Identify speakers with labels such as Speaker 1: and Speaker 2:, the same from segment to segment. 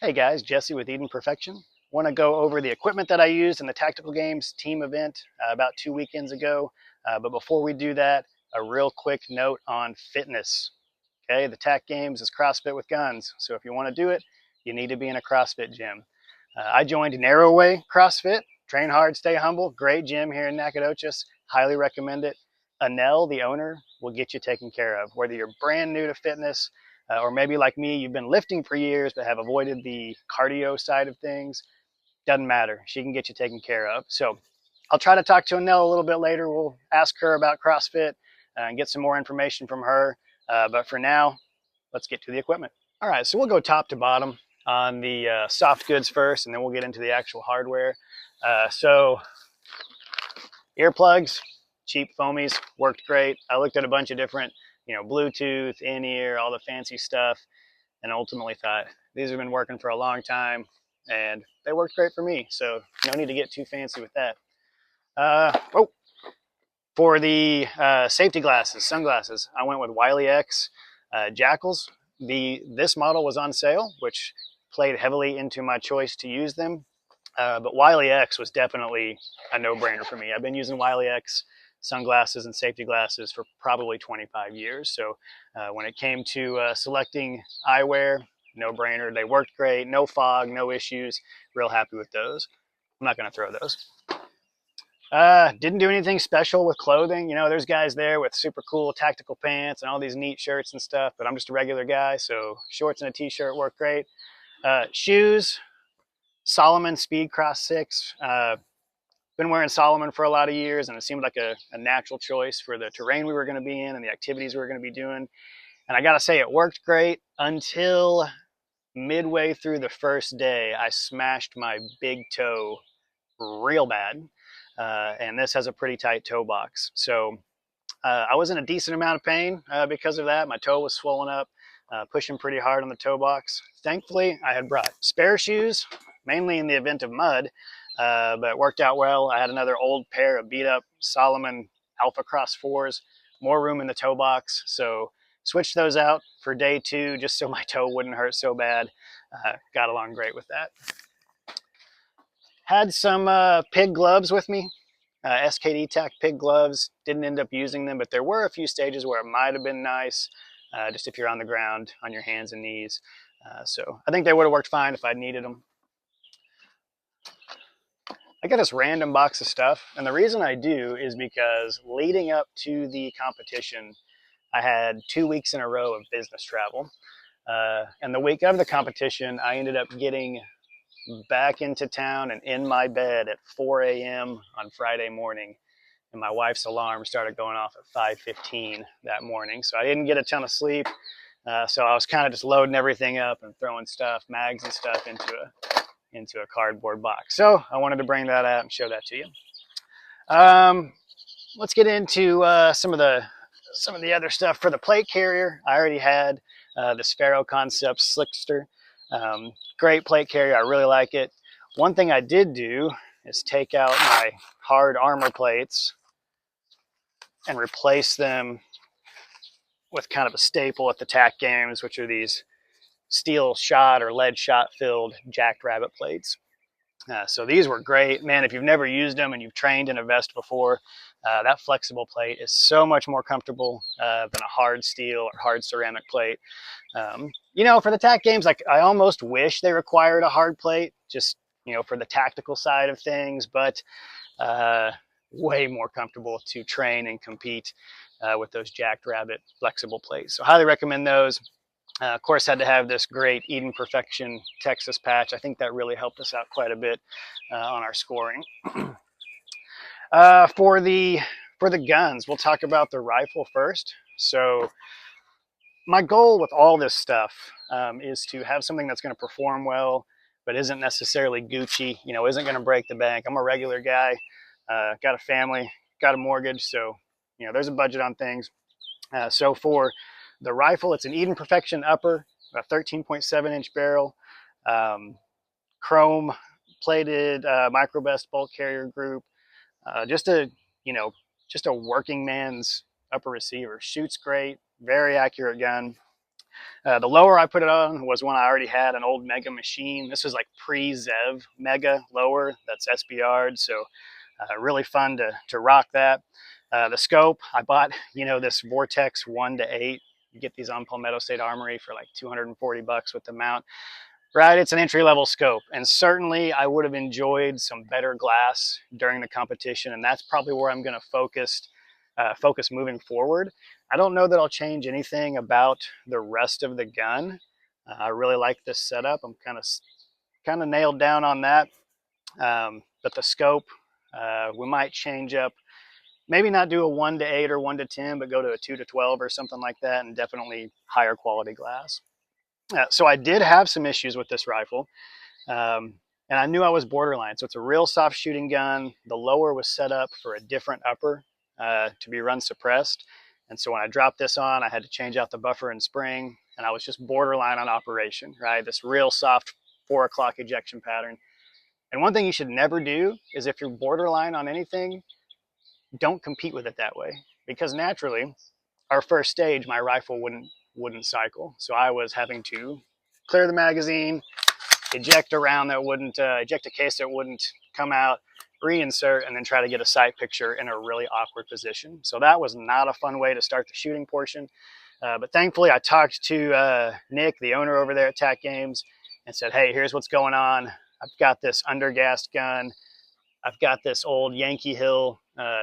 Speaker 1: Hey guys, Jesse with Eden Perfection. Want to go over the equipment that I used in the Tactical Games team event about 2 weekends ago. But before we do that, a real quick note on fitness. Okay, the TAC Games is CrossFit with guns. So if you want to do it, you need to be in a CrossFit gym. I joined Narrowway CrossFit. Train hard, stay humble. Great gym here in Nacogdoches. Highly recommend it. Anel, the owner, will get you taken care of. Whether you're brand new to fitness, or maybe like me, you've been lifting for years but have avoided the cardio side of things, doesn't matter. She can get you taken care of. So I'll try to talk to Anel a little bit later. We'll ask her about CrossFit and get some more information from her. But for now, let's get to the equipment. All right, so we'll go top to bottom on the soft goods first, and then we'll get into the actual hardware. So earplugs, cheap foamies, worked great. I looked at a bunch of different, Bluetooth, in-ear, all the fancy stuff, and ultimately thought these have been working for a long time, and they worked great for me. So no need to get too fancy with that. Oh, for the safety glasses, sunglasses, I went with Wiley X Jackals. This model was on sale, which played heavily into my choice to use them. But Wiley X was definitely a no-brainer for me. I've been using Wiley X sunglasses and safety glasses for probably 25 years. So when it came to selecting eyewear, no-brainer. They worked great, no fog, no issues. Real happy with those. I'm not going to throw those. Didn't do anything special with clothing. There's guys there with super cool tactical pants and all these neat shirts and stuff, but I'm just a regular guy, so shorts and a t-shirt work great. Shoes, Salomon Speedcross 6. Been wearing Salomon for a lot of years, and it seemed like a natural choice for the terrain we were going to be in and the activities we were going to be doing. And I got to say, it worked great until midway through the first day, I smashed my big toe real bad. And this has a pretty tight toe box. So I was in a decent amount of pain because of that. My toe was swollen up, pushing pretty hard on the toe box. Thankfully, I had brought spare shoes, mainly in the event of mud, but it worked out well. I had another old pair of beat up Salomon Alpha Cross 4s, more room in the toe box. So switched those out for day 2 just so my toe wouldn't hurt so bad. Got along great with that. Had some pig gloves with me, SKD Tac pig gloves. Didn't end up using them, but there were a few stages where it might have been nice, just if you're on the ground on your hands and knees. So I think they would have worked fine if I'd needed them. I got this random box of stuff, and the reason I do is because leading up to the competition, I had 2 weeks in a row of business travel. And the week of the competition, I ended up getting back into town and in my bed at 4 a.m. on Friday morning. And my wife's alarm started going off at 5:15 that morning. So I didn't get a ton of sleep. So I was kind of just loading everything up and throwing stuff, mags and stuff into a cardboard box. So I wanted to bring that out and show that to you. Let's get into some of the other stuff for the plate carrier. I already had the Sphero Concepts Slickster. Great plate carrier. I really like it. One thing I did do is take out my hard armor plates and replace them with kind of a staple at the TAC Games, which are these steel shot or lead shot filled Jacked Rabbit plates. So these were great. Man, if you've never used them and you've trained in a vest before, that flexible plate is so much more comfortable than a hard steel or hard ceramic plate. For the TAC Games, like I almost wish they required a hard plate, just for the tactical side of things, but way more comfortable to train and compete with those Jacked Rabbit flexible plates. So highly recommend those. Of course, had to have this great Eden Perfection Texas patch. I think that really helped us out quite a bit on our scoring. For the guns, we'll talk about the rifle first. So my goal with all this stuff is to have something that's going to perform well, but isn't necessarily Gucci. Isn't going to break the bank. I'm a regular guy, got a family, got a mortgage, so there's a budget on things. So for the rifle, it's an Eden Perfection upper, a 13.7-inch barrel, chrome plated microbest bolt carrier group. Just a working man's upper receiver. Shoots great, very accurate gun. The lower I put it on was one I already had, an old Mega machine. This was like pre-Zev Mega lower, that's SBR'd, so really fun to rock that. The scope, I bought, this Vortex 1 to 8. You get these on Palmetto State Armory for like 240 bucks with the mount. Right, it's an entry-level scope, and certainly I would have enjoyed some better glass during the competition, and that's probably where I'm going to focus moving forward. I don't know that I'll change anything about the rest of the gun. I really like this setup. I'm kind of nailed down on that. But the scope, we might change up. Maybe not do a 1 to 8 or 1 to 10, but go to a 2 to 12 or something like that, and definitely higher quality glass. So I did have some issues with this rifle, and I knew I was borderline. So it's a real soft shooting gun. The lower was set up for a different upper to be run suppressed. And so when I dropped this on, I had to change out the buffer and spring, and I was just borderline on operation, right? This real soft 4 o'clock ejection pattern. And one thing you should never do is, if you're borderline on anything, don't compete with it that way, because naturally our first stage, my rifle wouldn't cycle. So I was having to clear the magazine, eject a round that wouldn't, eject a case that wouldn't come out, reinsert, and then try to get a sight picture in a really awkward position. So that was not a fun way to start the shooting portion. But thankfully I talked to Nick, the owner over there at TAC Games, and said, hey, here's what's going on. I've got this undergassed gun. I've got this old Yankee Hill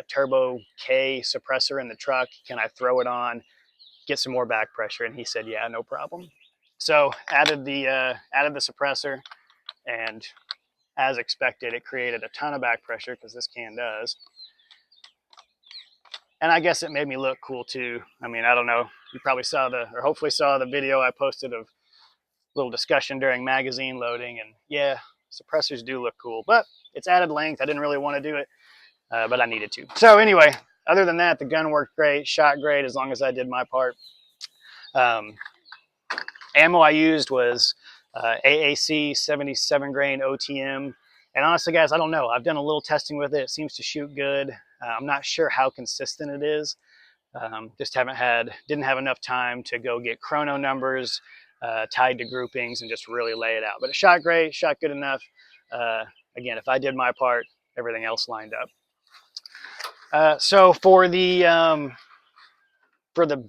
Speaker 1: Turbo K suppressor in the truck. Can I throw it on, get some more back pressure? And he said, yeah, no problem. So added the suppressor, and as expected, it created a ton of back pressure, because this can does. And I guess it made me look cool too. I mean, I don't know. You probably saw hopefully saw the video I posted of a little discussion during magazine loading. And yeah, suppressors do look cool, but it's added length. I didn't really want to do it, but I needed to. So anyway, other than that, the gun worked great, shot great, as long as I did my part. Ammo I used was AAC 77 grain OTM. And honestly, guys, I don't know. I've done a little testing with it. It seems to shoot good. I'm not sure how consistent it is. Just didn't have enough time to go get chrono numbers tied to groupings and just really lay it out. But it shot great, shot good enough. Again, if I did my part, everything else lined up. So for the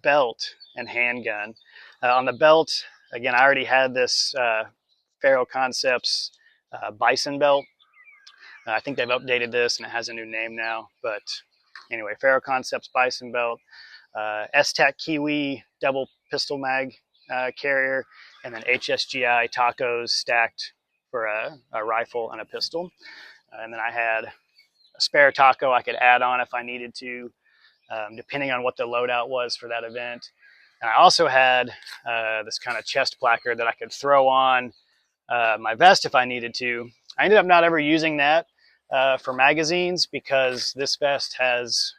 Speaker 1: belt and handgun, on the belt, again, I already had this Faro Concepts Bison belt. I think they've updated this and it has a new name now. But anyway, Faro Concepts Bison belt, STAC Kiwi double pistol mag carrier, and then HSGI tacos stacked for a rifle and a pistol. And then I had a spare taco I could add on if I needed to, depending on what the loadout was for that event. And I also had this kind of chest placard that I could throw on my vest if I needed to. I ended up not ever using that for magazines, because this vest has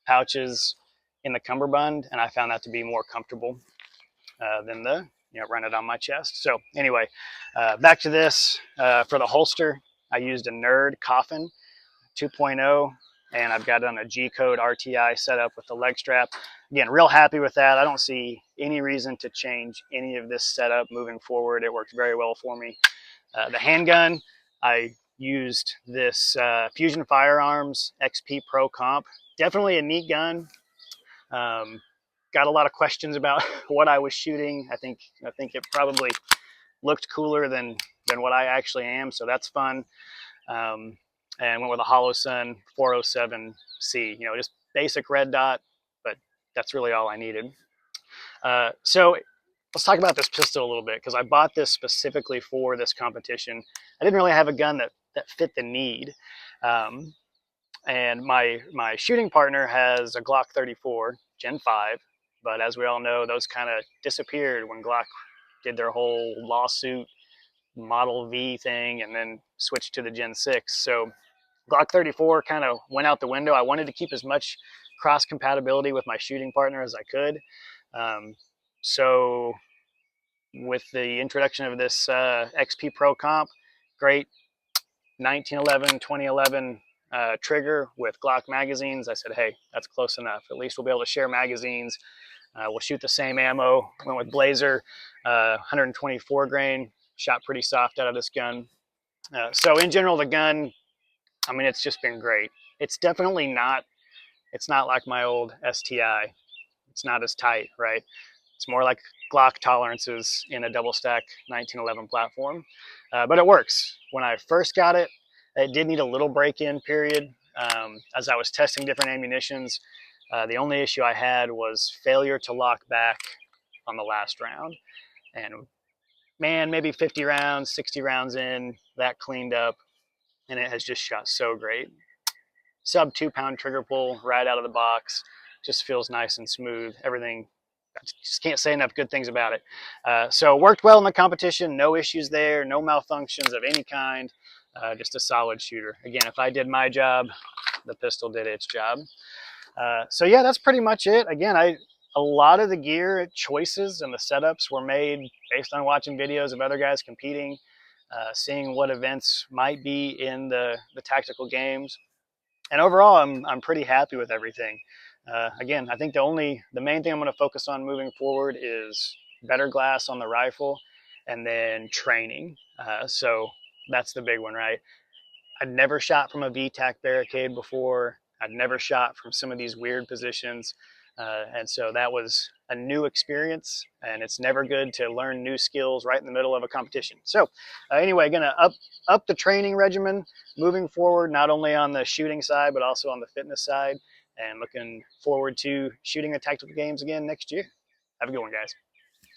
Speaker 1: pouches in the cummerbund, and I found that to be more comfortable than run it on my chest. So anyway, back to this. For the holster, I used a Nerd Coffin 2.0, and I've got it on a G-Code RTI setup with the leg strap. Again, real happy with that. I don't see any reason to change any of this setup moving forward. It worked very well for me. The handgun, I used this Fusion Firearms XP Pro Comp. Definitely a neat gun. Got a lot of questions about what I was shooting. I think it probably looked cooler than what I actually am, so that's fun. And went with a Holosun 407C. Just basic red dot, but that's really all I needed. So let's talk about this pistol a little bit, because I bought this specifically for this competition. I didn't really have a gun that fit the need. And my shooting partner has a Glock 34 Gen 5, but as we all know, those kind of disappeared when Glock did their whole lawsuit Model V thing and then switched to the Gen 6. So Glock 34 kind of went out the window. I wanted to keep as much cross compatibility with my shooting partner as I could. So with the introduction of this XP Pro Comp, great 1911, 2011 trigger with Glock magazines, I said, hey, that's close enough. At least we'll be able to share magazines. We'll shoot the same ammo. Went with Blazer, 124 grain. Shot pretty soft out of this gun. So in general, the gun, I mean, it's just been great. It's definitely not, it's not like my old STI. It's not as tight, right? It's more like Glock tolerances in a double stack 1911 platform, but it works. When I first got it, it did need a little break-in period. As I was testing different ammunitions, the only issue I had was failure to lock back on the last round. And man, maybe 50 rounds, 60 rounds in, that cleaned up, and it has just shot so great. Sub 2-pound trigger pull right out of the box, just feels nice and smooth. Everything, I just can't say enough good things about it. So it worked well in the competition, no issues there, no malfunctions of any kind, just a solid shooter. Again, if I did my job, the pistol did its job. So yeah, that's pretty much it. Again, a lot of the gear choices and the setups were made based on watching videos of other guys competing, seeing what events might be in the tactical games. And overall, I'm pretty happy with everything. Again, I think the main thing I'm going to focus on moving forward is better glass on the rifle, and then training. So that's the big one, right? I'd never shot from a VTAC barricade before. I'd never shot from some of these weird positions. And so that was a new experience, and it's never good to learn new skills right in the middle of a competition. So anyway, gonna up the training regimen moving forward, not only on the shooting side, but also on the fitness side, and looking forward to shooting the tactical games again next year. Have a good one, guys.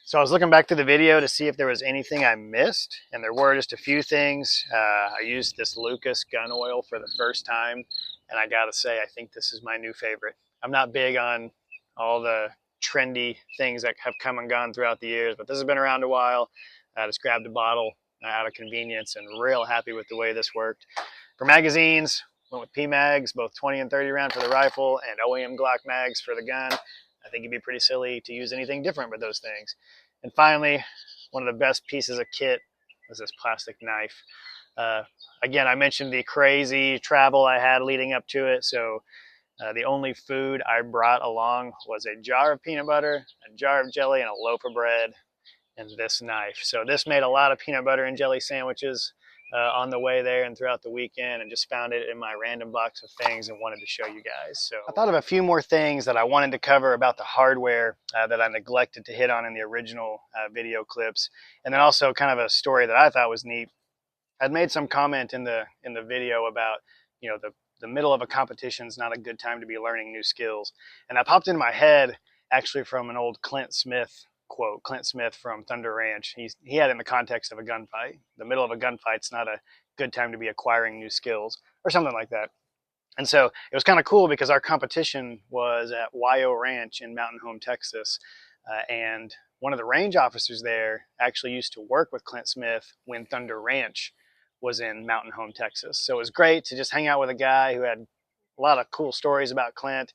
Speaker 1: So I was looking back through the video to see if there was anything I missed, and there were just a few things. I used this Lucas gun oil for the first time, and I gotta say, I think this is my new favorite. I'm not big on all the trendy things that have come and gone throughout the years, but this has been around a while. I just grabbed a bottle out of convenience and real happy with the way this worked. For magazines, went with P-Mags, both 20 and 30 round for the rifle, and OEM Glock mags for the gun. I think it'd be pretty silly to use anything different with those things. And finally, one of the best pieces of kit was this plastic knife. Again, I mentioned the crazy travel I had leading up to it, so the only food I brought along was a jar of peanut butter, a jar of jelly, and a loaf of bread, and this knife. So this made a lot of peanut butter and jelly sandwiches on the way there and throughout the weekend, and just found it in my random box of things and wanted to show you guys. So I thought of a few more things that I wanted to cover about the hardware that I neglected to hit on in the original video clips, and then also kind of a story that I thought was neat. I'd made some comment in the video about, you know, the middle of a competition is not a good time to be learning new skills, and that popped into my head actually from an old Clint Smith quote. Clint Smith from Thunder Ranch, he had it in the context of a gunfight. The middle of a gunfight's not a good time to be acquiring new skills, or something like that. And so it was kind of cool because our competition was at YO Ranch in Mountain Home, Texas, and one of the range officers there actually used to work with Clint Smith when Thunder Ranch was in Mountain Home, Texas. So it was great to just hang out with a guy who had a lot of cool stories about Clint,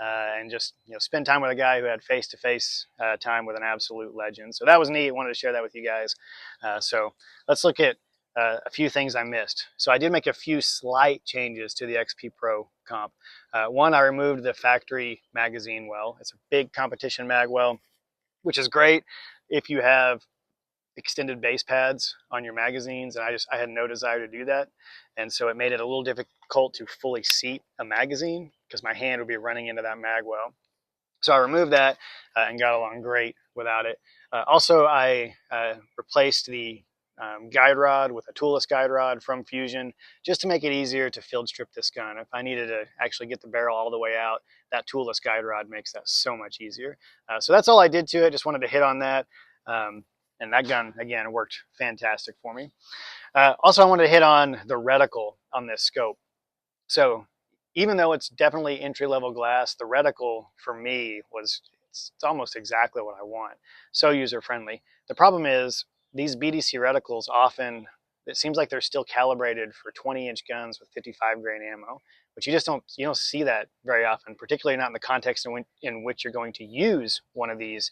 Speaker 1: and just, you know, spend time with a guy who had face-to-face time with an absolute legend. So that was neat. I wanted to share that with you guys. So let's look at a few things I missed. So I did make a few slight changes to the XP Pro comp. One, I removed the factory magazine well. It's a big competition mag well, which is great if you have extended base pads on your magazines, and I had no desire to do that, and so it made it a little difficult to fully seat a magazine because my hand would be running into that mag well. So I removed that and got along great without it. Also, I replaced the guide rod with a toolless guide rod from Fusion, just to make it easier to field strip this gun. If I needed to actually get the barrel all the way out, that toolless guide rod makes that so much easier. So that's all I did to it. Just wanted to hit on that. And that gun, again, worked fantastic for me. Also, I wanted to hit on the reticle on this scope. So even though it's definitely entry-level glass, the reticle for me it's almost exactly what I want. So user-friendly. The problem is these BDC reticles often, it seems like they're still calibrated for 20-inch guns with 55 grain ammo, but you don't see that very often, particularly not in the context in which you're going to use one of these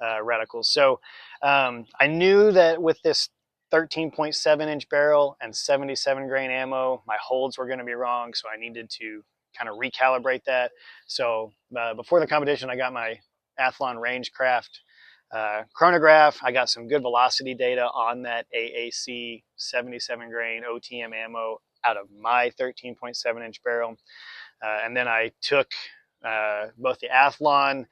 Speaker 1: reticles. So I knew that with this 13.7-inch barrel and 77 grain ammo, my holds were going to be wrong, so I needed to kind of recalibrate that. So before the competition, I got my Athlon Rangecraft chronograph. I got some good velocity data on that AAC 77 grain OTM ammo out of my 13.7 inch barrel. And then I took both the Athlon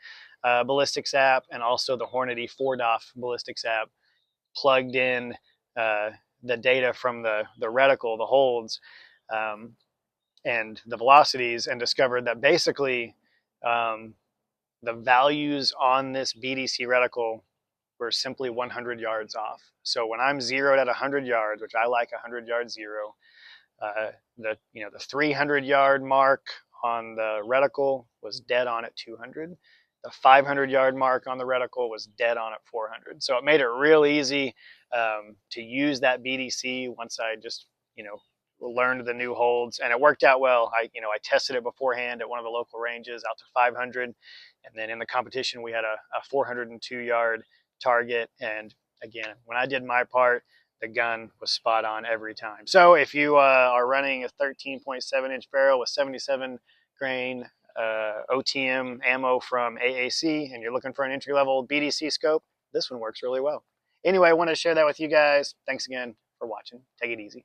Speaker 1: ballistics app and also the Hornady 4DOF ballistics app, plugged in the data from the reticle, the holds, and the velocities, and discovered that basically the values on this BDC reticle were simply 100 yards off. So when I'm zeroed at 100 yards, which I like 100 yard zero, the 300 yard mark on the reticle was dead on at 200. The 500 yard mark on the reticle was dead on at 400. So it made it real easy to use that BDC once I just learned the new holds, and it worked out well. I tested it beforehand at one of the local ranges out to 500, and then in the competition we had a 402 yard target. And again, when I did my part, the gun was spot on every time. So if you are running a 13.7 inch barrel with 77 grain OTM ammo from AAC, and you're looking for an entry level BDC scope, this one works really well. Anyway, I wanted to share that with you guys. Thanks again for watching. Take it easy.